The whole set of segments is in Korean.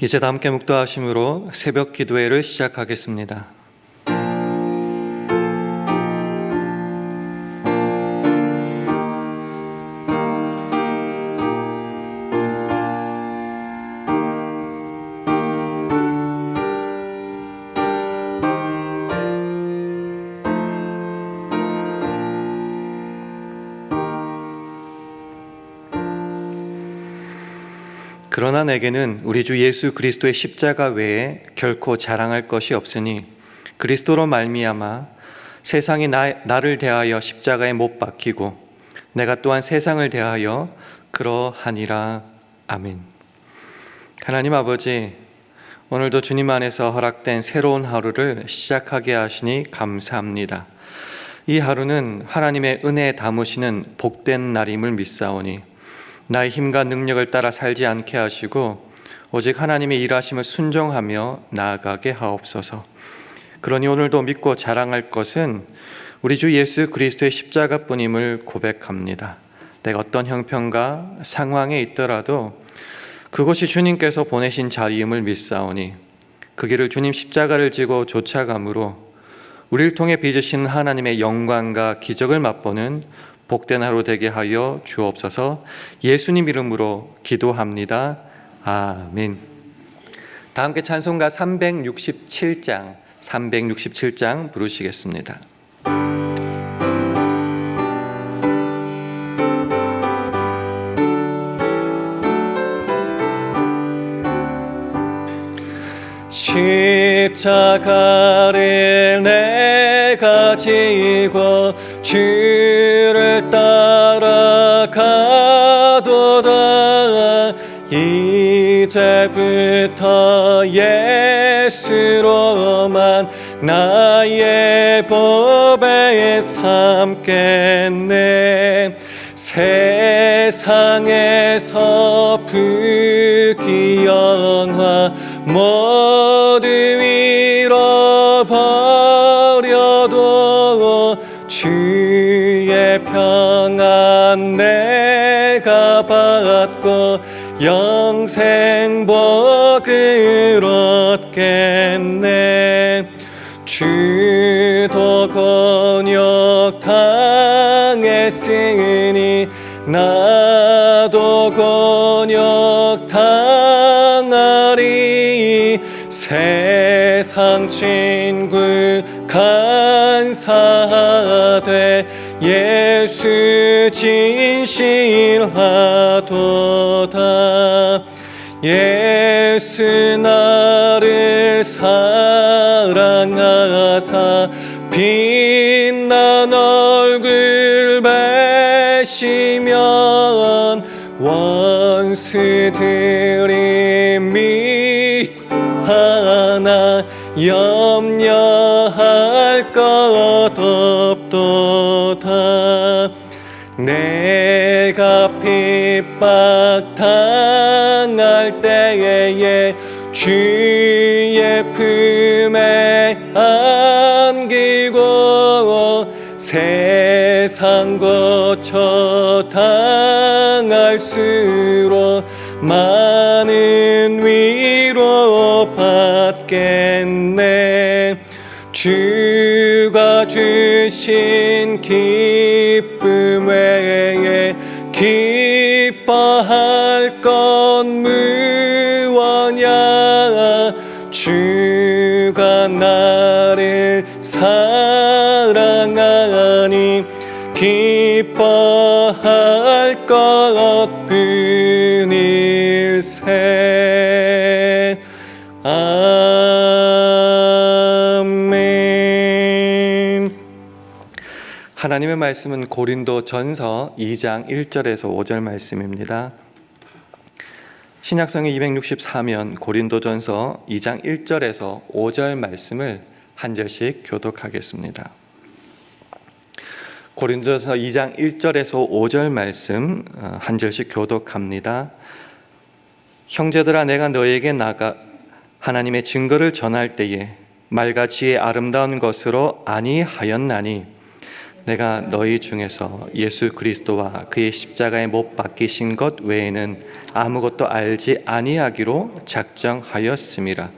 이제 다 함께 묵도하심으로 새벽 기도회를 시작하겠습니다. 그러나 내게는 우리 주 예수 그리스도의 십자가 외에 결코 자랑할 것이 없으니 그리스도로 말미암아 세상이 나를 대하여 십자가에 못 박히고 내가 또한 세상을 대하여 그러하니라. 아멘. 하나님 아버지, 오늘도 주님 안에서 허락된 새로운 하루를 시작하게 하시니 감사합니다. 이 하루는 하나님의 은혜에 담으시는 복된 날임을 믿사오니 나의 힘과 능력을 따라 살지 않게 하시고 오직 하나님의 일하심을 순종하며 나아가게 하옵소서. 그러니 오늘도 믿고 자랑할 것은 우리 주 예수 그리스도의 십자가뿐임을 고백합니다. 내가 어떤 형편과 상황에 있더라도 그것이 주님께서 보내신 자리임을 믿사오니 그 길을 주님 십자가를 지고 쫓아감으로 우리를 통해 빚으신 하나님의 영광과 기적을 맛보는 복된 하루 되게 하여 주옵소서. 예수님 이름으로 기도합니다. 아멘. 다 함께 찬송가 367장 부르시겠습니다. 십자가를 내가 지고 주를 따라가도다. 이제부터 예수로만 나의 법에 삼겠네. 세상에서 부귀영화 모두 잃어버려도 주의 평안 내가 받고 영생 복을 얻겠네. 주도 곤욕 당했으니 나도 곤욕 당하리. 세상 친구 간사하되 예수 진실하도다. 예수 나를 사랑하사 빛난 얼굴 배시면 원수들이 하나 염려할 것 없도다. 내가 핍박 당할 때에 주의 품에 안기고 세상 거쳐 당할수록 많은 위로 받겠네. 주가 주신 기쁨 외에 기뻐할 건 무엇냐. 주가 나를 사랑하니 기뻐할 것 뿐일세. 아멘. 하나님의 말씀은 고린도전서 2장 1절에서 5절 말씀입니다. 신약성의 264면 고린도전서 2장 1절에서 5절 말씀을 한 절씩 교독하겠습니다. 고린도전서 2장 1절에서 5절 말씀 한 절씩 교독합니다. 형제들아, 내가 너에게 나가 하나님의 증거를 전할 때에 말과 지혜 아름다운 것으로 아니하였나니 내가 너희 중에서 예수 그리스도와 그의 십자가에 못 박히신 것 외에는 아무것도 알지 아니하기로 작정하였음이라.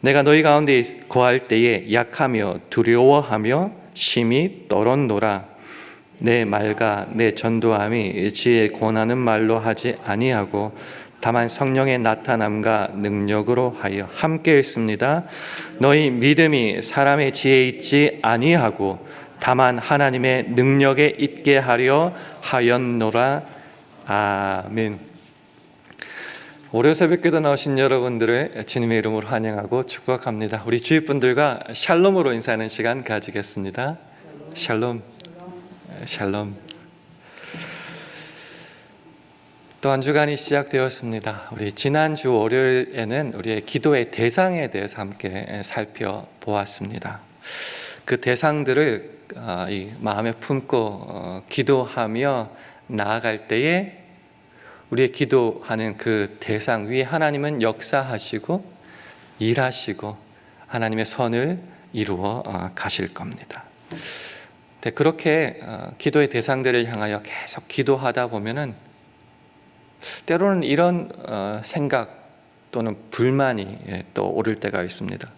내가 너희 가운데 거할 때에 약하며 두려워하며 심히 떨었노라. 내 말과 내 전도함이 지혜 권하는 말로 하지 아니하고 다만 성령의 나타남과 능력으로 하여 함께 했습니다. 너희 믿음이 사람의 지혜에 있지 아니하고 다만 하나님의 능력에 있게 하려 하였노라. 아멘. 월요 새벽기도 나오신 여러분들을 주님의 이름으로 환영하고 축복합니다. 우리 주위 분들과 샬롬으로 인사하는 시간 가지겠습니다. 샬롬, 샬롬. 또 한 주간이 시작되었습니다. 우리 지난주 월요일에는 우리의 기도의 대상에 대해서 함께 살펴보았습니다. 그 대상들을 이 마음에 품고 기도하며 나아갈 때에 우리의 기도하는 그 대상 위에 하나님은 역사하시고 일하시고 하나님의 선을 이루어 가실 겁니다. 그렇게 기도의 대상들을 향하여 계속 기도하다 보면은 때로는 이런 생각 또는 불만이 떠오를 때가 있습니다.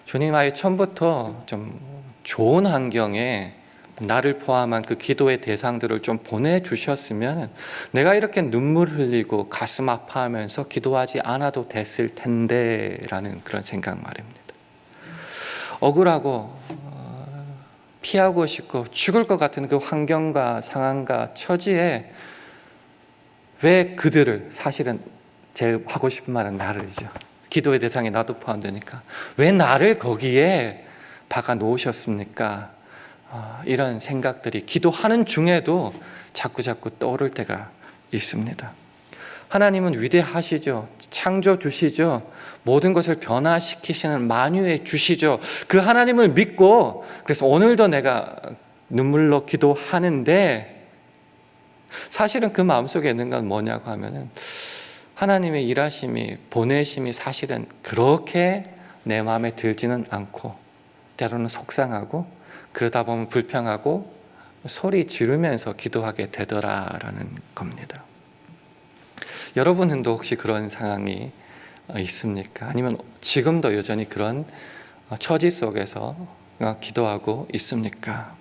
주님, 아예 처음부터 좀 좋은 환경에 나를 포함한 그 기도의 대상들을 좀 보내주셨으면 내가 이렇게 눈물 흘리고 가슴 아파하면서 기도하지 않아도 됐을 텐데 라는 그런 생각 말입니다. 억울하고 피하고 싶고 죽을 것 같은 그 환경과 상황과 처지에 왜 그들을, 사실은 제일 하고 싶은 말은 나를이죠. 기도의 대상에 나도 포함되니까 왜 나를 거기에 박아 놓으셨습니까? 이런 생각들이 기도하는 중에도 자꾸 떠오를 때가 있습니다. 하나님은 위대하시죠. 창조 주시죠. 모든 것을 변화시키시는 만유의 주시죠. 그 하나님을 믿고 그래서 오늘도 내가 눈물로 기도하는데 사실은 그 마음속에 있는 건 뭐냐고 하면은 하나님의 일하심이, 보내심이 사실은 그렇게 내 마음에 들지는 않고 때로는 속상하고 그러다 보면 불평하고 소리 지르면서 기도하게 되더라라는 겁니다. 여러분도 혹시 그런 상황이 있습니까? 아니면 지금도 여전히 그런 처지 속에서 기도하고 있습니까?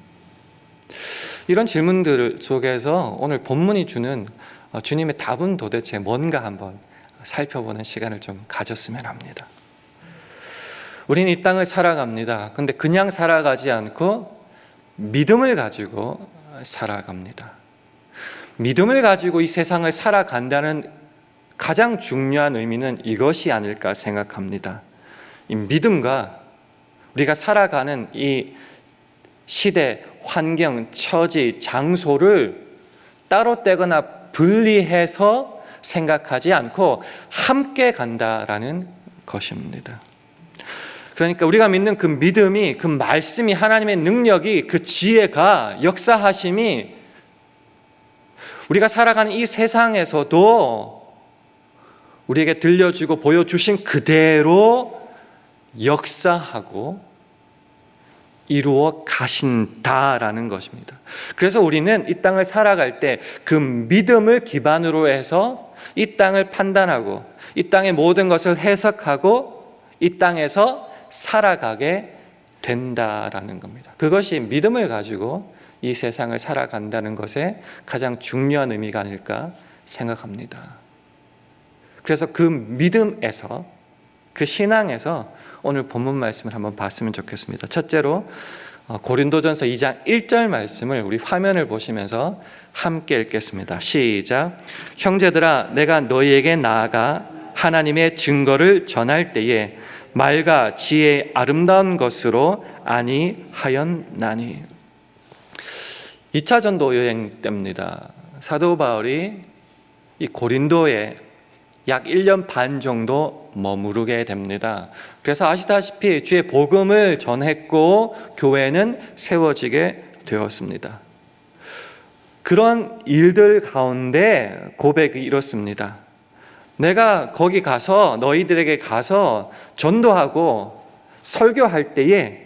이런 질문들 속에서 오늘 본문이 주는 주님의 답은 도대체 뭔가 한번 살펴보는 시간을 좀 가졌으면 합니다. 우리는 이 땅을 살아갑니다. 근데 그냥 살아가지 않고 믿음을 가지고 살아갑니다. 믿음을 가지고 이 세상을 살아간다는 가장 중요한 의미는 이것이 아닐까 생각합니다. 이 믿음과 우리가 살아가는 이 시대, 환경, 처지, 장소를 따로 떼거나 분리해서 생각하지 않고 함께 간다라는 것입니다. 그러니까 우리가 믿는 그 믿음이, 그 말씀이, 하나님의 능력이, 그 지혜가, 역사하심이 우리가 살아가는 이 세상에서도 우리에게 들려주고 보여주신 그대로 역사하고 이루어 가신다라는 것입니다. 그래서 우리는 이 땅을 살아갈 때 그 믿음을 기반으로 해서 이 땅을 판단하고 이 땅의 모든 것을 해석하고 이 땅에서 살아가게 된다라는 겁니다. 그것이 믿음을 가지고 이 세상을 살아간다는 것의 가장 중요한 의미가 아닐까 생각합니다. 그래서 그 믿음에서, 그 신앙에서 오늘 본문 말씀을 한번 봤으면 좋겠습니다. 첫째로 고린도전서 2장 1절 말씀을 우리 화면을 보시면서 함께 읽겠습니다. 시작. 형제들아, 내가 너희에게 나아가 하나님의 증거를 전할 때에 말과 지혜의 아름다운 것으로 아니하였나니. 2차 전도 여행 때입니다. 사도 바울이 이 고린도에 약 1년 반 정도 머무르게 됩니다. 그래서 아시다시피 주의 복음을 전했고 교회는 세워지게 되었습니다. 그런 일들 가운데 고백이 이렇습니다. 내가 거기 가서 너희들에게 가서 전도하고 설교할 때에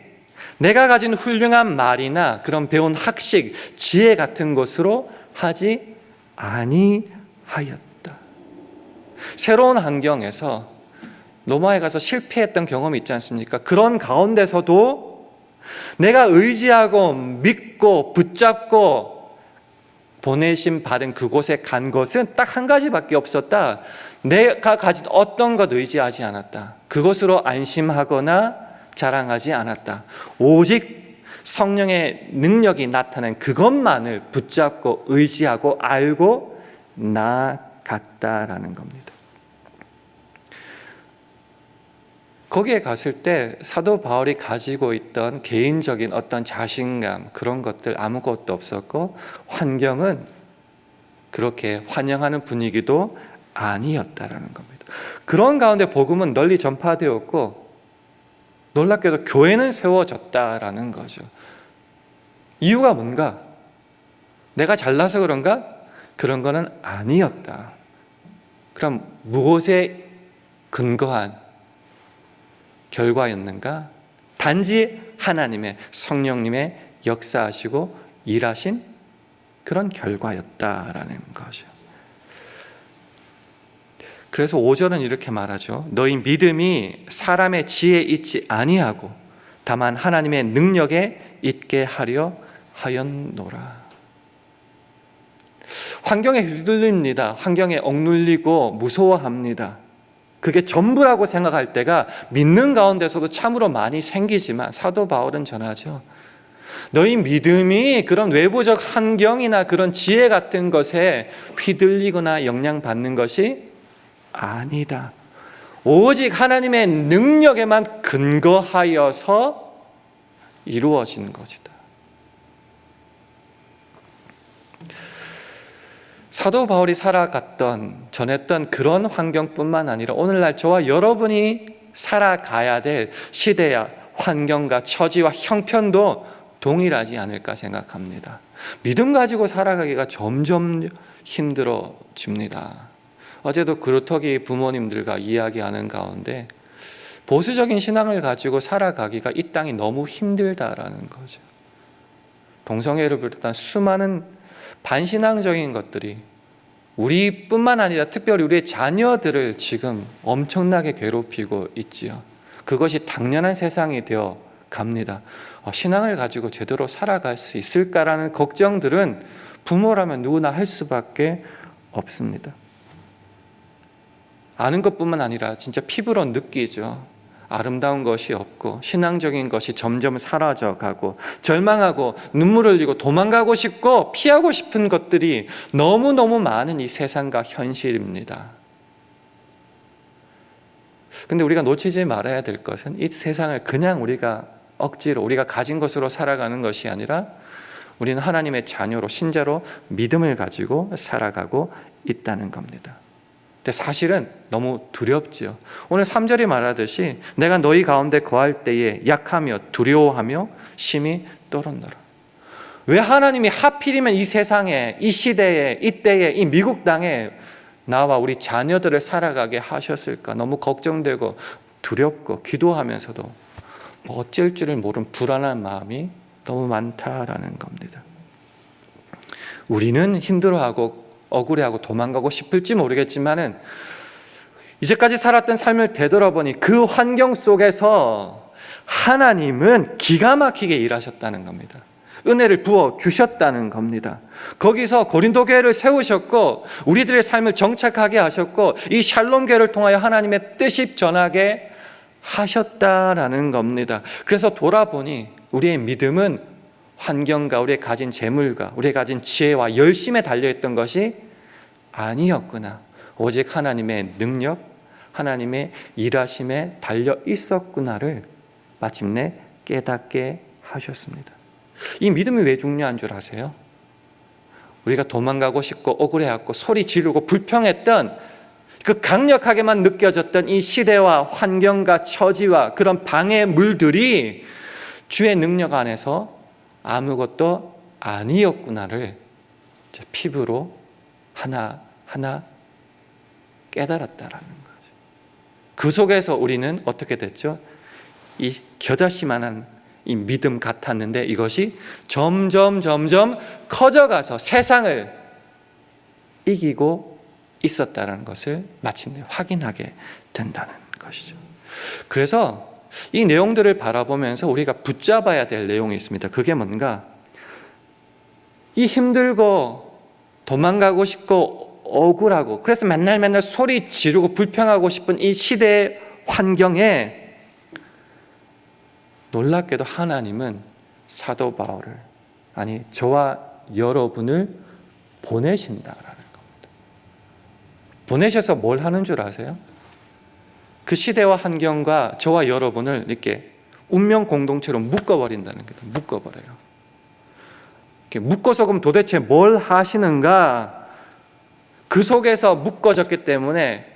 내가 가진 훌륭한 말이나 그런 배운 학식, 지혜 같은 것으로 하지 아니하였다. 새로운 환경에서 로마에 가서 실패했던 경험이 있지 않습니까? 그런 가운데서도 내가 의지하고 믿고 붙잡고 보내심 받은 그곳에 간 것은 딱 한 가지밖에 없었다. 내가 가진 어떤 것 의지하지 않았다. 그것으로 안심하거나 자랑하지 않았다. 오직 성령의 능력이 나타낸 그것만을 붙잡고 의지하고 알고 나아갔다라는 겁니다. 거기에 갔을 때 사도 바울이 가지고 있던 개인적인 어떤 자신감, 그런 것들 아무것도 없었고, 환경은 그렇게 환영하는 분위기도 아니었다라는 겁니다. 그런 가운데 복음은 널리 전파되었고, 놀랍게도 교회는 세워졌다라는 거죠. 이유가 뭔가? 내가 잘나서 그런가? 그런 거는 아니었다. 그럼 무엇에 근거한 결과였는가? 단지 하나님의, 성령님의 역사하시고 일하신 그런 결과였다라는 거죠. 그래서 5절은 이렇게 말하죠. 너희 믿음이 사람의 지혜에 있지 아니하고 다만 하나님의 능력에 있게 하려 하였노라. 환경에 휘둘립니다. 환경에 억눌리고 무서워합니다. 그게 전부라고 생각할 때가 믿는 가운데서도 참으로 많이 생기지만, 사도 바울은 전하죠. 너희 믿음이 그런 외부적 환경이나 그런 지혜 같은 것에 휘둘리거나 영향받는 것이 아니다. 오직 하나님의 능력에만 근거하여서 이루어지는 것이다. 사도 바울이 살아갔던, 전했던 그런 환경뿐만 아니라 오늘날 저와 여러분이 살아가야 될 시대야 환경과 처지와 형편도 동일하지 않을까 생각합니다. 믿음 가지고 살아가기가 점점 힘들어집니다. 어제도 그루터기 부모님들과 이야기하는 가운데 보수적인 신앙을 가지고 살아가기가 이 땅이 너무 힘들다라는 거죠. 동성애를 비롯한 수많은 반신앙적인 것들이 우리뿐만 아니라 특별히 우리의 자녀들을 지금 엄청나게 괴롭히고 있지요. 그것이 당연한 세상이 되어 갑니다. 신앙을 가지고 제대로 살아갈 수 있을까라는 걱정들은 부모라면 누구나 할 수밖에 없습니다. 아는 것뿐만 아니라 진짜 피부로 느끼죠. 아름다운 것이 없고 신앙적인 것이 점점 사라져가고 절망하고 눈물을 흘리고 도망가고 싶고 피하고 싶은 것들이 너무너무 많은 이 세상과 현실입니다. 근데 우리가 놓치지 말아야 될 것은 이 세상을 그냥 우리가 억지로 우리가 가진 것으로 살아가는 것이 아니라 우리는 하나님의 자녀로, 신자로 믿음을 가지고 살아가고 있다는 겁니다. 근데 사실은 너무 두렵죠. 오늘 3절이 말하듯이 내가 너희 가운데 거할 때에 약하며 두려워하며 심히 떨었노라. 왜 하나님이 하필이면 이 세상에, 이 시대에, 이 때에, 이 미국 땅에 나와 우리 자녀들을 살아가게 하셨을까? 너무 걱정되고 두렵고 기도하면서도 어쩔 줄을 모르는 불안한 마음이 너무 많다라는 겁니다. 우리는 힘들어하고 억울해하고 도망가고 싶을지 모르겠지만은 이제까지 살았던 삶을 되돌아보니 그 환경 속에서 하나님은 기가 막히게 일하셨다는 겁니다. 은혜를 부어 주셨다는 겁니다. 거기서 고린도 교회를 세우셨고 우리들의 삶을 정착하게 하셨고 이 샬롬 교회를 통하여 하나님의 뜻이 전하게 하셨다라는 겁니다. 그래서 돌아보니 우리의 믿음은 환경과 우리의 가진 재물과 우리의 가진 지혜와 열심에 달려있던 것이 아니었구나. 오직 하나님의 능력, 하나님의 일하심에 달려 있었구나를 마침내 깨닫게 하셨습니다. 이 믿음이 왜 중요한 줄 아세요? 우리가 도망가고 싶고 억울해하고 소리 지르고 불평했던 그 강력하게만 느껴졌던 이 시대와 환경과 처지와 그런 방해물들이 주의 능력 안에서 아무것도 아니었구나를 피부로 하나하나 깨달았다라는 거죠. 그 속에서 우리는 어떻게 됐죠? 이 겨자씨만한 이 믿음 같았는데 이것이 점점 커져가서 세상을 이기고 있었다는 것을 마침내 확인하게 된다는 것이죠. 그래서 이 내용들을 바라보면서 우리가 붙잡아야 될 내용이 있습니다. 그게 뭔가, 이 힘들고 도망가고 싶고 억울하고 그래서 맨날 소리 지르고 불평하고 싶은 이 시대의 환경에 놀랍게도 하나님은 사도 바울을, 아니 저와 여러분을 보내신다라는 겁니다. 보내셔서 뭘 하는 줄 아세요? 그 시대와 환경과 저와 여러분을 이렇게 운명 공동체로 묶어버린다는 거예요. 묶어버려요. 이렇게 묶어서 그럼 도대체 뭘 하시는가? 그 속에서 묶어졌기 때문에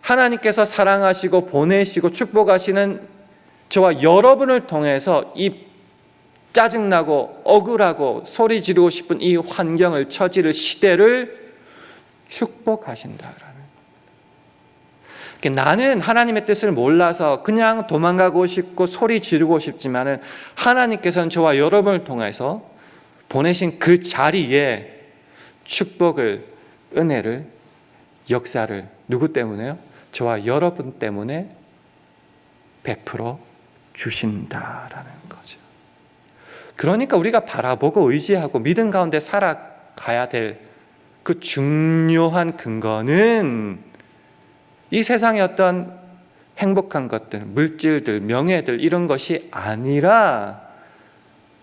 하나님께서 사랑하시고 보내시고 축복하시는 저와 여러분을 통해서 이 짜증나고 억울하고 소리 지르고 싶은 이 환경을, 처지를, 시대를 축복하신다라는 거예요. 나는 하나님의 뜻을 몰라서 그냥 도망가고 싶고 소리 지르고 싶지만은 하나님께서는 저와 여러분을 통해서 보내신 그 자리에 축복을, 은혜를, 역사를 누구 때문에요? 저와 여러분 때문에 베풀어 주신다라는 거죠. 그러니까 우리가 바라보고 의지하고 믿음 가운데 살아가야 될 그 중요한 근거는 이 세상의 어떤 행복한 것들, 물질들, 명예들 이런 것이 아니라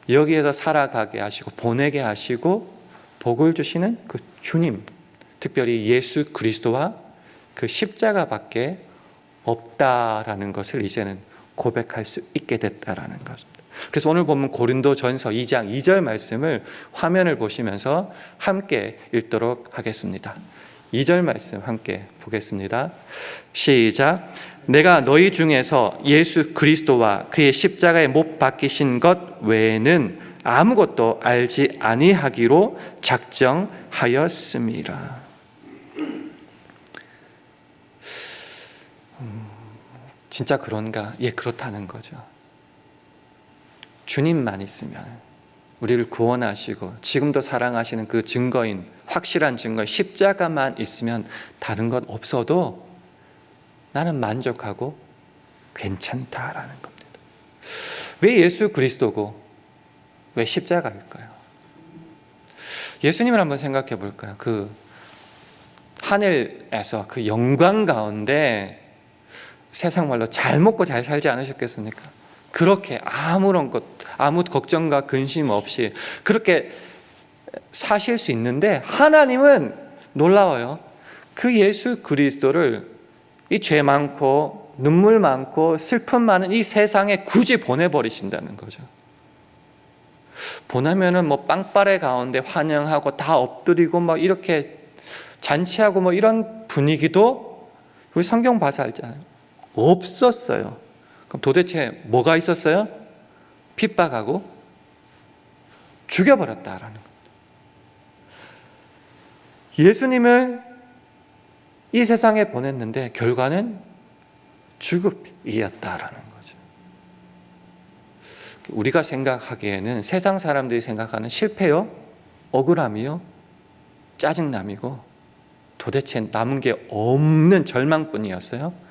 여기에서 살아가게 하시고 보내게 하시고 복을 주시는 그 주님, 특별히 예수 그리스도와 그 십자가밖에 없다라는 것을 이제는 고백할 수 있게 됐다라는 것입니다. 그래서 오늘 보면 고린도전서 2장 2절 말씀을 화면을 보시면서 함께 읽도록 하겠습니다. 2절 말씀 함께 보겠습니다. 시작. 내가 너희 중에서 예수 그리스도와 그의 십자가에 못 박히신 것 외에는 아무것도 알지 아니하기로 작정하였음이라. 진짜 그런가? 예, 그렇다는 거죠. 주님만 있으면, 우리를 구원하시고 지금도 사랑하시는 그 증거인, 확실한 증거인 십자가만 있으면 다른 것 없어도 나는 만족하고 괜찮다라는 겁니다. 왜 예수 그리스도고 왜 십자가일까요? 예수님을 한번 생각해 볼까요? 그 하늘에서 그 영광 가운데 세상 말로 잘 먹고 잘 살지 않으셨겠습니까? 그렇게 아무 걱정과 근심 없이 그렇게 사실 수 있는데, 하나님은 놀라워요. 그 예수 그리스도를 이 죄 많고 눈물 많고 슬픔 많은 이 세상에 굳이 보내버리신다는 거죠. 보내면은 뭐 빵빠레 가운데 환영하고 다 엎드리고 막 이렇게 잔치하고 뭐 이런 분위기도 우리 성경 봐서 알잖아요. 없었어요. 그럼 도대체 뭐가 있었어요? 핍박하고 죽여버렸다라는 겁니다. 예수님을 이 세상에 보냈는데 결과는 죽음이었다라는 거죠. 우리가 생각하기에는, 세상 사람들이 생각하는 실패요, 억울함이요, 짜증남이고 도대체 남은 게 없는 절망뿐이었어요.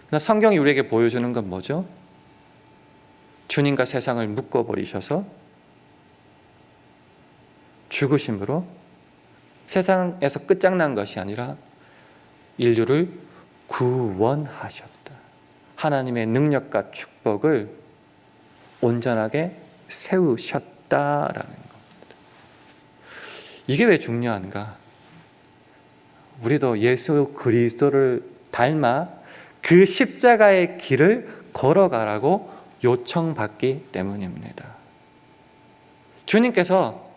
그러나 성경이 우리에게 보여주는 건 뭐죠? 주님과 세상을 묶어버리셔서 죽으심으로 세상에서 끝장난 것이 아니라 인류를 구원하셨다. 하나님의 능력과 축복을 온전하게 세우셨다라는 겁니다. 이게 왜 중요한가? 우리도 예수 그리스도를 닮아 그 십자가의 길을 걸어가라고 요청받기 때문입니다. 주님께서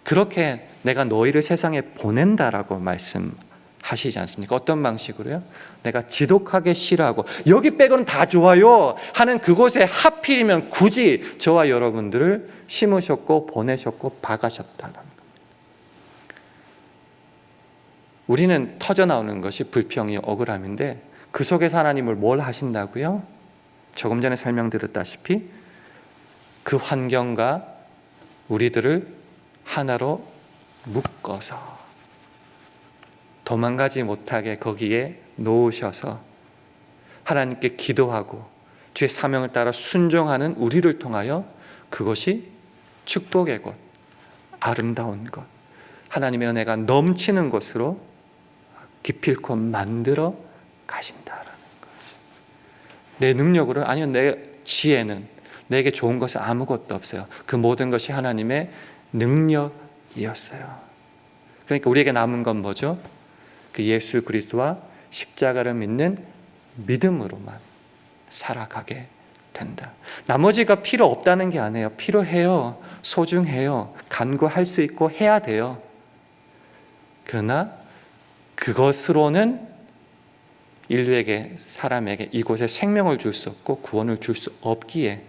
그렇게 내가 너희를 세상에 보낸다라고 말씀하시지 않습니까? 어떤 방식으로요? 내가 지독하게 싫어하고 여기 빼고는 다 좋아요 하는 그곳에 하필이면 굳이 저와 여러분들을 심으셨고 보내셨고 박아셨다는 겁니다. 우리는 터져나오는 것이 불평이, 억울함인데 그 속에서 하나님을 뭘 하신다고요? 조금 전에 설명드렸다시피 그 환경과 우리들을 하나로 묶어서 도망가지 못하게 거기에 놓으셔서 하나님께 기도하고 주의 사명을 따라 순종하는 우리를 통하여 그것이 축복의 곳, 아름다운 것, 하나님의 은혜가 넘치는 곳으로 기필코 만들어 가신다라는 거죠. 내 능력으로, 아니요, 내 지혜는, 내게 좋은 것은 아무것도 없어요. 그 모든 것이 하나님의 능력이었어요. 그러니까 우리에게 남은 건 뭐죠? 그 예수 그리스도와 십자가를 믿는 믿음으로만 살아가게 된다. 나머지가 필요 없다는 게 아니에요. 필요해요. 소중해요. 간구할 수 있고 해야 돼요. 그러나 그것으로는 인류에게, 사람에게 이곳에 생명을 줄 수 없고 구원을 줄 수 없기에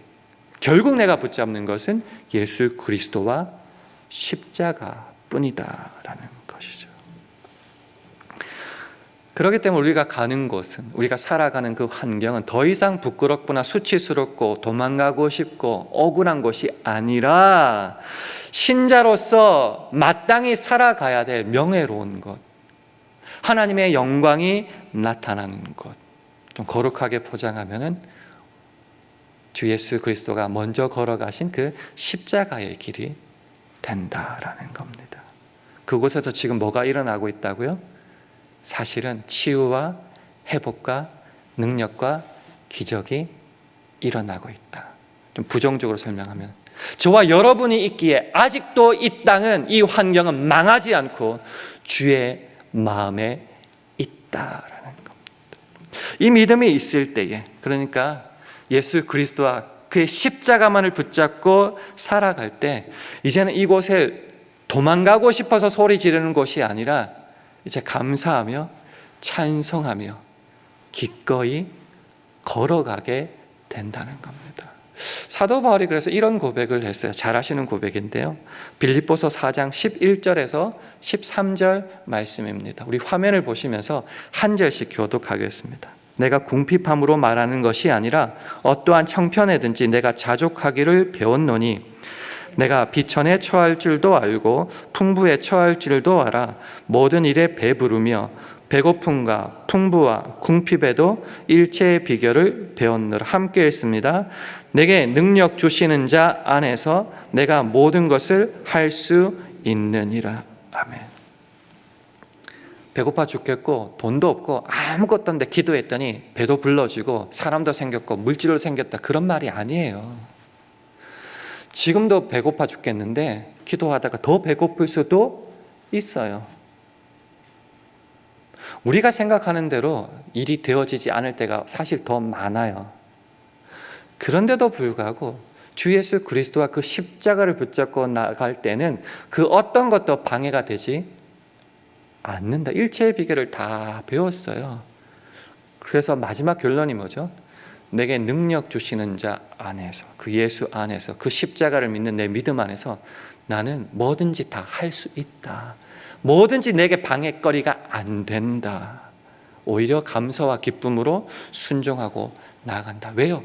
결국 내가 붙잡는 것은 예수 그리스도와 십자가뿐이다라는 것이죠. 그렇기 때문에 우리가 가는 곳은, 우리가 살아가는 그 환경은 더 이상 부끄럽거나 수치스럽고 도망가고 싶고 억울한 곳이 아니라 신자로서 마땅히 살아가야 될 명예로운 것, 하나님의 영광이 나타나는 것, 좀 거룩하게 포장하면은 주 예수 그리스도가 먼저 걸어가신 그 십자가의 길이 된다라는 겁니다. 그곳에서 지금 뭐가 일어나고 있다고요? 사실은 치유와 회복과 능력과 기적이 일어나고 있다. 좀 부정적으로 설명하면, 저와 여러분이 있기에 아직도 이 땅은, 이 환경은 망하지 않고 주의 마음에 있다라는 겁니다. 이 믿음이 있을 때에, 그러니까 예수 그리스도와 그의 십자가만을 붙잡고 살아갈 때, 이제는 이곳에 도망가고 싶어서 소리 지르는 곳이 아니라 이제 감사하며 찬송하며 기꺼이 걸어가게 된다는 겁니다. 사도 바울이 그래서 이런 고백을 했어요. 잘 아시는 고백인데요, 빌립보서 4장 11절에서 13절 말씀입니다. 우리 화면을 보시면서 한 절씩 교독하겠습니다. 내가 궁핍함으로 말하는 것이 아니라 어떠한 형편에든지 내가 자족하기를 배웠노니 내가 비천에 처할 줄도 알고 풍부에 처할 줄도 알아. 모든 일에 배부르며 배고픔과 풍부와 궁핍에도 일체의 비결을 배웠노라. 함께 읽습니다. 내게 능력 주시는 자 안에서 내가 모든 것을 할 수 있느니라. 아멘. 배고파 죽겠고 돈도 없고 아무것도 없는데 기도했더니 배도 불러지고 사람도 생겼고 물질도 생겼다, 그런 말이 아니에요. 지금도 배고파 죽겠는데 기도하다가 더 배고플 수도 있어요. 우리가 생각하는 대로 일이 되어지지 않을 때가 사실 더 많아요. 그런데도 불구하고 주 예수 그리스도와 그 십자가를 붙잡고 나갈 때는 그 어떤 것도 방해가 되지 않는다. 일체의 비결을 다 배웠어요. 그래서 마지막 결론이 뭐죠? 내게 능력 주시는 자 안에서, 그 예수 안에서, 그 십자가를 믿는 내 믿음 안에서 나는 뭐든지 다 할 수 있다. 뭐든지 내게 방해거리가 안 된다. 오히려 감사와 기쁨으로 순종하고 나아간다. 왜요?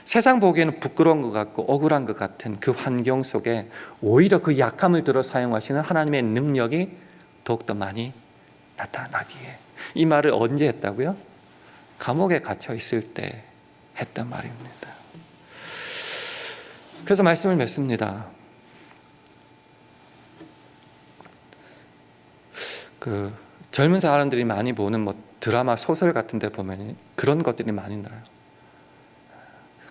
세상 보기에는 부끄러운 것 같고 억울한 것 같은 그 환경 속에 오히려 그 약함을 들어 사용하시는 하나님의 능력이 더욱더 많이 나타나기에. 이 말을 언제 했다고요? 감옥에 갇혀 있을 때 했단 말입니다. 그래서 말씀을 맺습니다. 그 젊은 사람들이 많이 보는 뭐 드라마, 소설 같은 데 보면 그런 것들이 많이 나와요.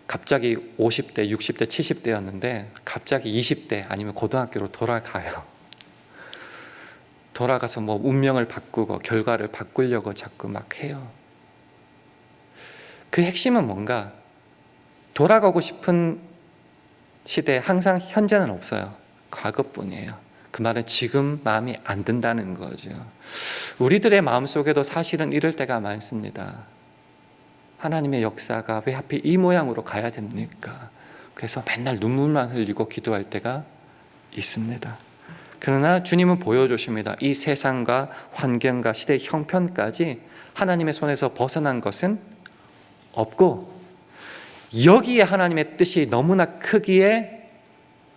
갑자기 50대, 60대, 70대였는데 갑자기 20대 아니면 고등학교로 돌아가요. 돌아가서 뭐 운명을 바꾸고 결과를 바꾸려고 자꾸 막 해요. 그 핵심은 뭔가, 돌아가고 싶은 시대에 항상 현재는 없어요. 과거뿐이에요. 그 말은 지금 마음이 안 든다는 거죠. 우리들의 마음속에도 사실은 이럴 때가 많습니다. 하나님의 역사가 왜 하필 이 모양으로 가야 됩니까? 그래서 맨날 눈물만 흘리고 기도할 때가 있습니다. 그러나 주님은 보여주십니다. 이 세상과 환경과 시대의 형편까지 하나님의 손에서 벗어난 것은 없고 여기에 하나님의 뜻이 너무나 크기에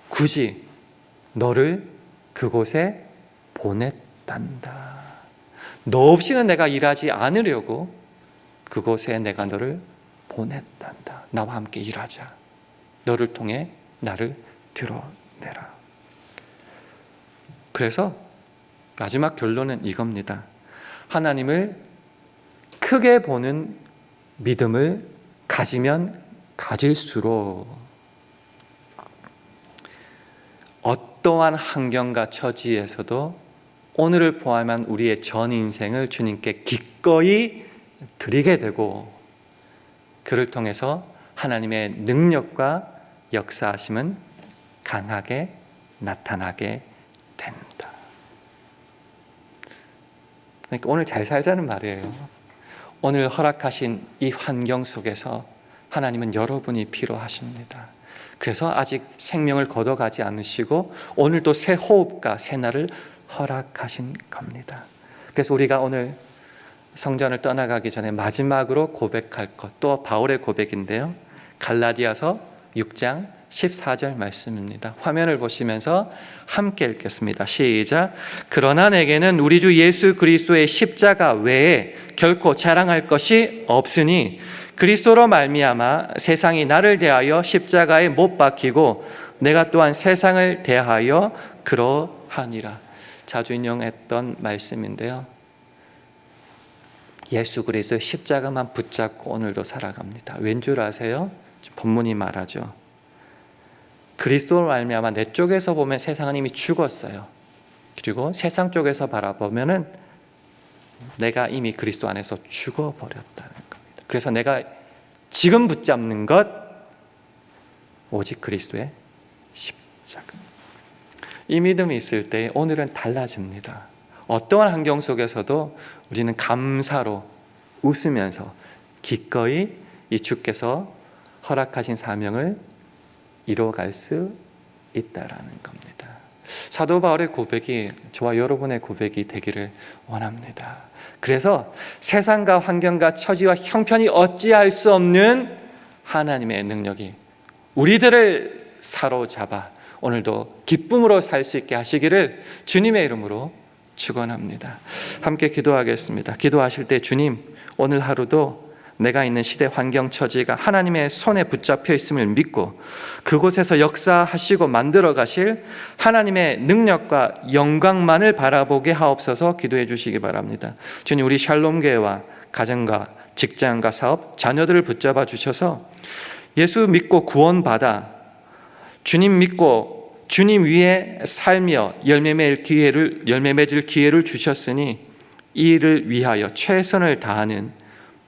굳이 너를 그곳에 보냈단다. 너 없이는 내가 일하지 않으려고 그곳에 내가 너를 보냈단다. 나와 함께 일하자. 너를 통해 나를 드러내라. 그래서 마지막 결론은 이겁니다. 하나님을 크게 보는 믿음을 가지면 가질수록 어떠한 환경과 처지에서도 오늘을 포함한 우리의 전 인생을 주님께 기꺼이 드리게 되고, 그를 통해서 하나님의 능력과 역사하심은 강하게 나타나게 된다. 그러니까 오늘 잘 살자는 말이에요. 오늘 허락하신 이 환경 속에서 하나님은 여러분이 필요하십니다. 그래서 아직 생명을 걷어가지 않으시고 오늘도 새 호흡과 새 날을 허락하신 겁니다. 그래서 우리가 오늘 성전을 떠나가기 전에 마지막으로 고백할 것, 또 바울의 고백인데요, 갈라디아서 6장 14절 말씀입니다. 화면을 보시면서 함께 읽겠습니다. 시작. 그러나 내게는 우리 주 예수 그리스도의 십자가 외에 결코 자랑할 것이 없으니 그리스도로 말미암아 세상이 나를 대하여 십자가에 못 박히고 내가 또한 세상을 대하여 그러하니라. 자주 인용했던 말씀인데요, 예수 그리스도의 십자가만 붙잡고 오늘도 살아갑니다. 왠 줄 아세요? 본문이 말하죠. 그리스도로 말미암아 내 쪽에서 보면 세상은 이미 죽었어요. 그리고 세상 쪽에서 바라보면은 내가 이미 그리스도 안에서 죽어버렸다는 겁니다. 그래서 내가 지금 붙잡는 것 오직 그리스도의 십자가. 이 믿음이 있을 때 오늘은 달라집니다. 어떠한 환경 속에서도 우리는 감사로 웃으면서 기꺼이 이 주께서 허락하신 사명을 이루어갈 수 있다라는 겁니다. 사도 바울의 고백이 저와 여러분의 고백이 되기를 원합니다. 그래서 세상과 환경과 처지와 형편이 어찌할 수 없는 하나님의 능력이 우리들을 사로잡아 오늘도 기쁨으로 살 수 있게 하시기를 주님의 이름으로 축원합니다. 함께 기도하겠습니다. 기도하실 때 주님, 오늘 하루도 내가 있는 시대 환경 처지가 하나님의 손에 붙잡혀 있음을 믿고 그곳에서 역사하시고 만들어 가실 하나님의 능력과 영광만을 바라보게 하옵소서 기도해 주시기 바랍니다. 주님, 우리 샬롬교회와 가정과 직장과 사업, 자녀들을 붙잡아 주셔서 예수 믿고 구원받아 주님 믿고 주님 위에 살며 열매 맺을 기회를 주셨으니 이 일을 위하여 최선을 다하는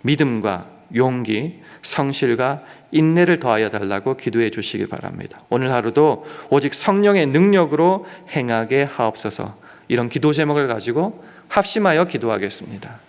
믿음과 용기, 성실과 인내를 더하여 달라고 기도해 주시기 바랍니다. 오늘 하루도 오직 성령의 능력으로 행하게 하옵소서. 이런 기도 제목을 가지고 합심하여 기도하겠습니다.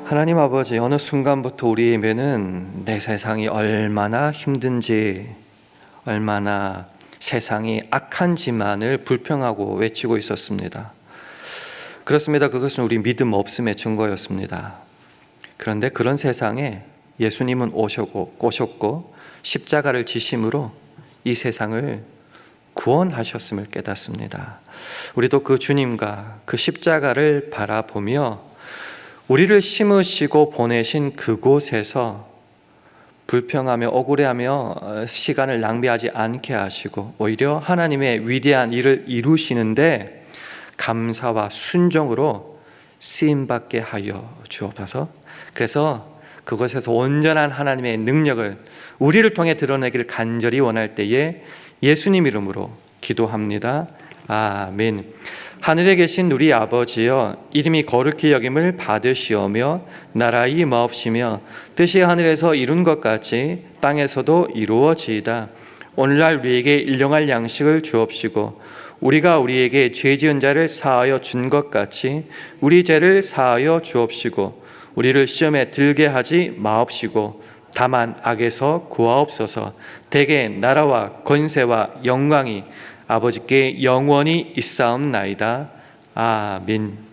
하나님 아버지, 어느 순간부터 우리 입에는 내 세상이 얼마나 힘든지, 얼마나 세상이 악한지만을 불평하고 외치고 있었습니다. 그렇습니다. 그것은 우리 믿음 없음의 증거였습니다. 그런데 그런 세상에 예수님은 오셨고 십자가를 지심으로 이 세상을 구원하셨음을 깨닫습니다. 우리도 그 주님과 그 십자가를 바라보며 우리를 심으시고 보내신 그곳에서 불평하며 억울해하며 시간을 낭비하지 않게 하시고 오히려 하나님의 위대한 일을 이루시는데 감사와 순종으로 쓰임받게 하여 주옵소서. 그래서 그곳에서 온전한 하나님의 능력을 우리를 통해 드러내기를 간절히 원할 때에 예수님 이름으로 기도합니다. 아멘. 하늘에 계신 우리 아버지여, 이름이 거룩히 여김을 받으시오며 나라의 임하옵시며 뜻이 하늘에서 이룬 것 같이 땅에서도 이루어지이다. 오늘날 우리에게 일용할 양식을 주옵시고 우리가 우리에게 죄 지은 자를 사하여 준 것 같이 우리 죄를 사하여 주옵시고 우리를 시험에 들게 하지 마옵시고 다만 악에서 구하옵소서. 대개 나라와 권세와 영광이 아버지께 영원히 있사옵나이다. 아멘.